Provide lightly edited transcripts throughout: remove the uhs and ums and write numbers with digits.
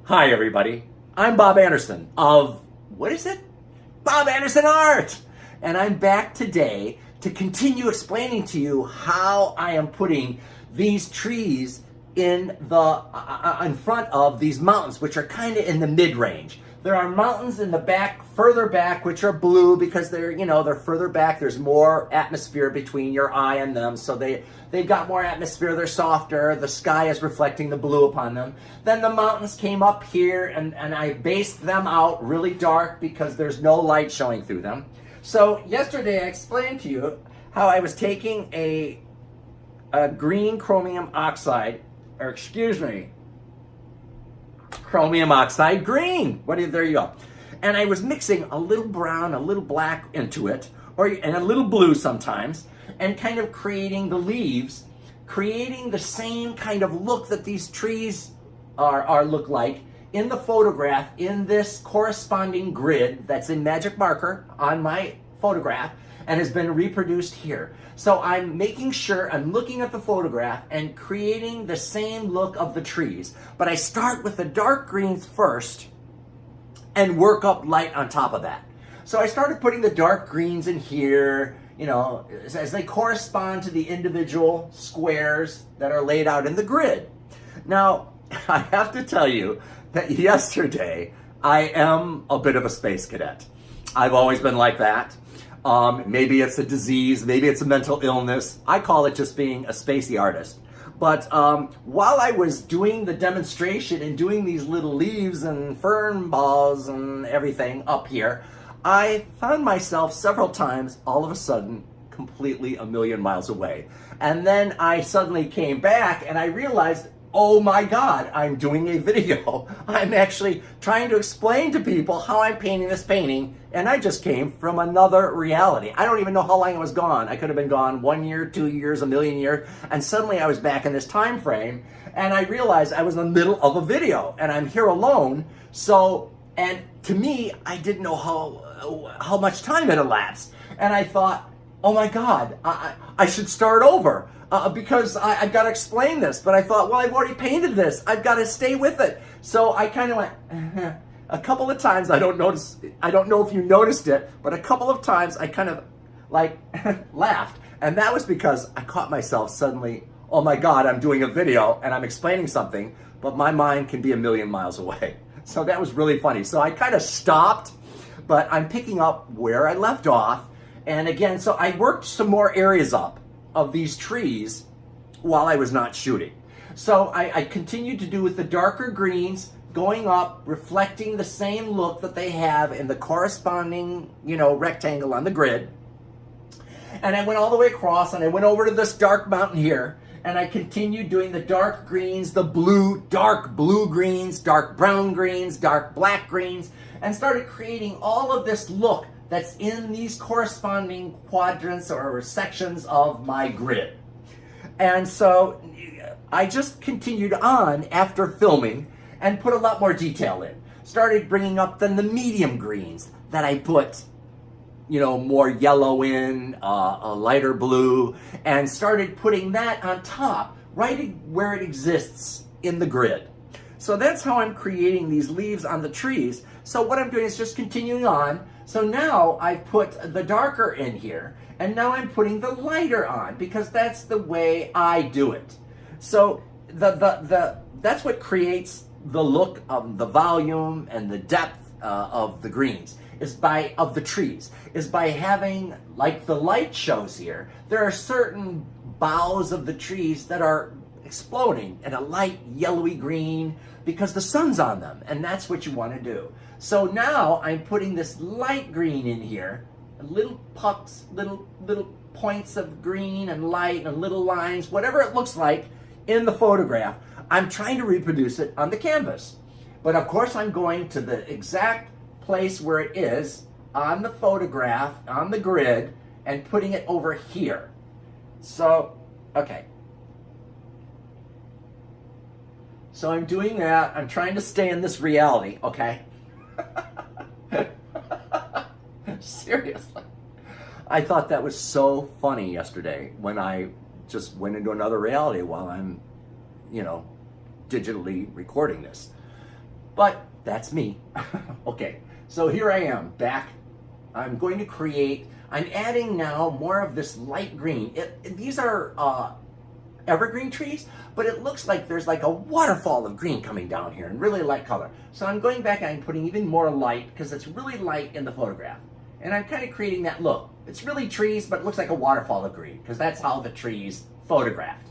Hi, everybody. I'm Bob Anderson of, what is it? Bob Anderson Art! And I'm back today to continue explaining to you how I am putting these trees in front of these mountains, which are kind of in the mid-range. There are mountains in the back, further back, which are blue because they're further back. There's more atmosphere between your eye and them, so they've got more atmosphere. They're softer. The sky is reflecting the blue upon them. Then the mountains came up here, and I based them out really dark because there's no light showing through them. So yesterday I explained to you how I was taking a green chromium oxide, or excuse me, chromium oxide green. There you go. And I was mixing a little brown, a little black into it, and a little blue sometimes, and kind of creating the leaves, creating the same kind of look that these trees look like in the photograph, in this corresponding grid that's in magic marker on my photograph and has been reproduced here. So I'm making sure I'm looking at the photograph and creating the same look of the trees. But I start with the dark greens first and work up light on top of that. So I started putting the dark greens in here, as they correspond to the individual squares that are laid out in the grid. Now, I have to tell you that yesterday I am a bit of a space cadet. I've always been like that. Maybe it's a disease, maybe it's a mental illness. I call it just being a spacey artist. But while I was doing the demonstration and doing these little leaves and fern balls and everything up here, I found myself several times, all of a sudden, completely a million miles away. And then I suddenly came back and I realized, oh my God, I'm doing a video. I'm actually trying to explain to people how I'm painting this painting, and I just came from another reality. I don't even know how long I was gone. I could have been gone 1 year, 2 years, a million years, and suddenly I was back in this time frame, and I realized I was in the middle of a video, and I'm here alone. And to me, I didn't know how much time had elapsed, and I thought, oh my God, I should start over. Because I've got to explain this, but I thought, well, I've already painted this. I've got to stay with it. So I kind of went, a couple of times, I don't know if you noticed it, but a couple of times I kind of laughed. And that was because I caught myself suddenly, oh my God, I'm doing a video and I'm explaining something, but my mind can be a million miles away. So that was really funny. So I kind of stopped, but I'm picking up where I left off. And again, so I worked some more areas up of these trees while I was not shooting. So I continued to do with the darker greens, going up, reflecting the same look that they have in the corresponding, rectangle on the grid. And I went all the way across and I went over to this dark mountain here and I continued doing the dark greens, the blue, dark blue greens, dark brown greens, dark black greens, and started creating all of this look that's in these corresponding quadrants or sections of my grid. And so I just continued on after filming and put a lot more detail in. Started bringing up then the medium greens that I put, more yellow in, a lighter blue, and started putting that on top, right where it exists in the grid. So that's how I'm creating these leaves on the trees. So what I'm doing is just continuing on. So now I've put the darker in here, and now I'm putting the lighter on because that's the way I do it. So that's what creates the look of the volume and the depth of the greens of the trees is by having, like the light shows here, there are certain boughs of the trees that are exploding in a light yellowy green because the sun's on them, and that's what you want to do. So now I'm putting this light green in here, little pucks, little points of green and light and little lines, whatever it looks like in the photograph. I'm trying to reproduce it on the canvas. But of course I'm going to the exact place where it is on the photograph, on the grid, and putting it over here. So, okay. So I'm doing that. I'm trying to stay in this reality, okay? Seriously. I thought that was so funny yesterday when I just went into another reality while I'm, digitally recording this. But that's me. Okay, so here I am back. I'm going to create, I'm adding now more of this light green. These are evergreen trees, but it looks like there's like a waterfall of green coming down here and really light color. So I'm going back and I'm putting even more light because it's really light in the photograph. And I'm kind of creating that look. It's really trees, but it looks like a waterfall of green because that's how the trees photographed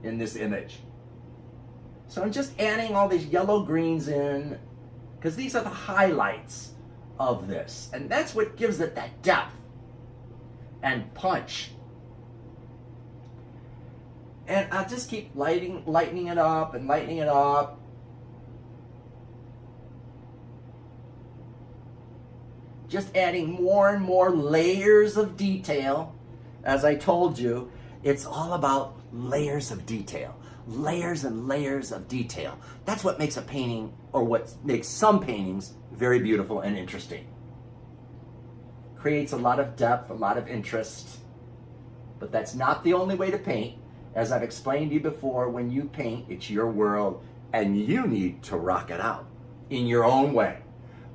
in this image. So I'm just adding all these yellow greens in because these are the highlights of this. And that's what gives it that depth and punch. And I'll just keep lightening it up and lightening it up. Just adding more and more layers of detail. As I told you, it's all about layers of detail. Layers and layers of detail. That's what makes a painting, or what makes some paintings, very beautiful and interesting. Creates a lot of depth, a lot of interest. But that's not the only way to paint. As I've explained to you before, when you paint, it's your world, and you need to rock it out in your own way.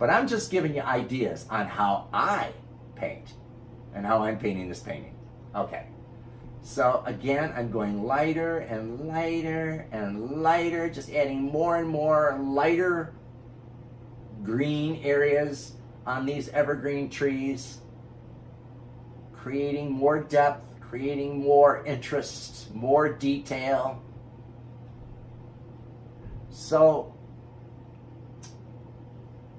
But I'm just giving you ideas on how I paint and how I'm painting this painting. Okay, so again, I'm going lighter and lighter and lighter, just adding more and more lighter green areas on these evergreen trees, creating more depth, creating more interest, more detail. So,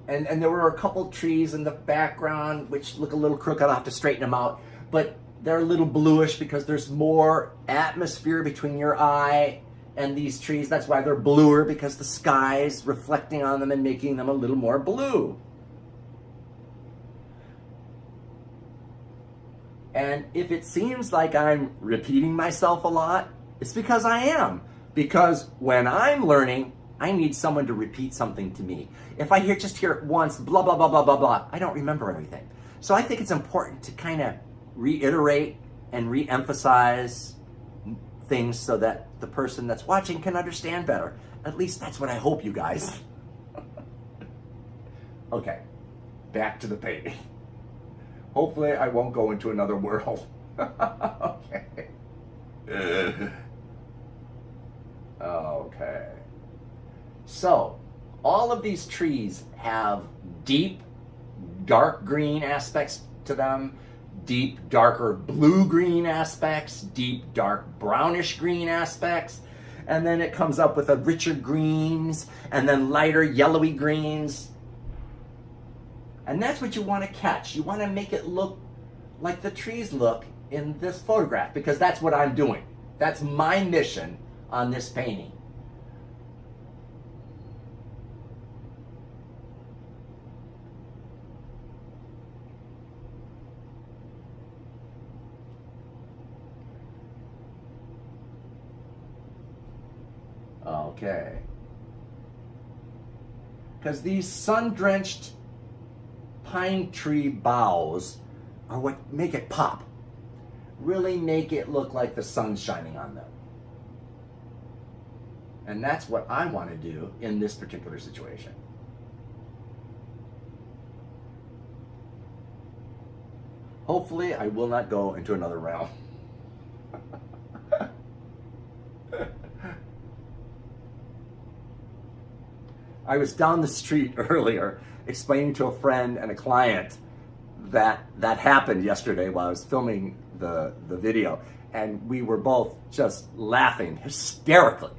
and there were a couple trees in the background which look a little crooked. I'll have to straighten them out, but they're a little bluish because there's more atmosphere between your eye and these trees. That's why they're bluer, because the sky's reflecting on them and making them a little more blue. And if it seems like I'm repeating myself a lot, it's because I am. Because when I'm learning, I need someone to repeat something to me. If I just hear it once, blah, blah, blah, blah, blah, blah, I don't remember everything. So I think it's important to kind of reiterate and re-emphasize things so that the person that's watching can understand better. At least that's what I hope, you guys. Okay, back to the painting. Hopefully I won't go into another world. Okay. Okay. So, all of these trees have deep, dark green aspects to them, deep, darker blue-green aspects, deep, dark brownish green aspects, and then it comes up with a richer greens, and then lighter yellowy greens. And that's what you want to catch. You want to make it look like the trees look in this photograph, because that's what I'm doing. That's my mission on this painting. Okay. Because these sun-drenched pine tree boughs are what make it pop. Really make it look like the sun's shining on them. And that's what I want to do in this particular situation. Hopefully, I will not go into another realm. I was down the street earlier explaining to a friend and a client that happened yesterday while I was filming the video, and we were both just laughing hysterically.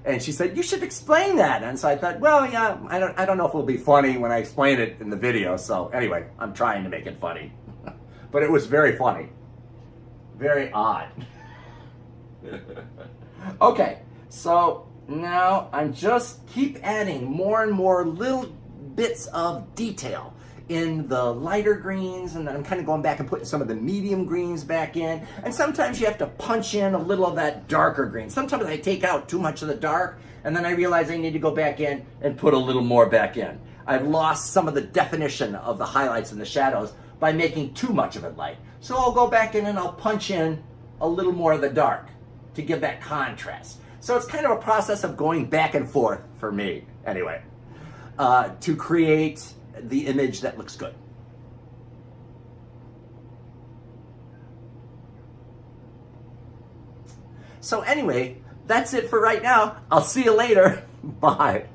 And she said, "You should explain that." And so I thought, well, yeah, I don't know if it'll be funny when I explain it in the video. So anyway, I'm trying to make it funny. But it was very funny. Very odd. Okay, so now I'm just keep adding more and more little bits of detail in the lighter greens, and then I'm kind of going back and putting some of the medium greens back in. And sometimes you have to punch in a little of that darker green. Sometimes I take out too much of the dark, and then I realize I need to go back in and put a little more back in. I've lost some of the definition of the highlights and the shadows by making too much of it light. So I'll go back in and I'll punch in a little more of the dark to give that contrast. So it's kind of a process of going back and forth for me, anyway, to create the image that looks good. So anyway, that's it for right now. I'll see you later. Bye.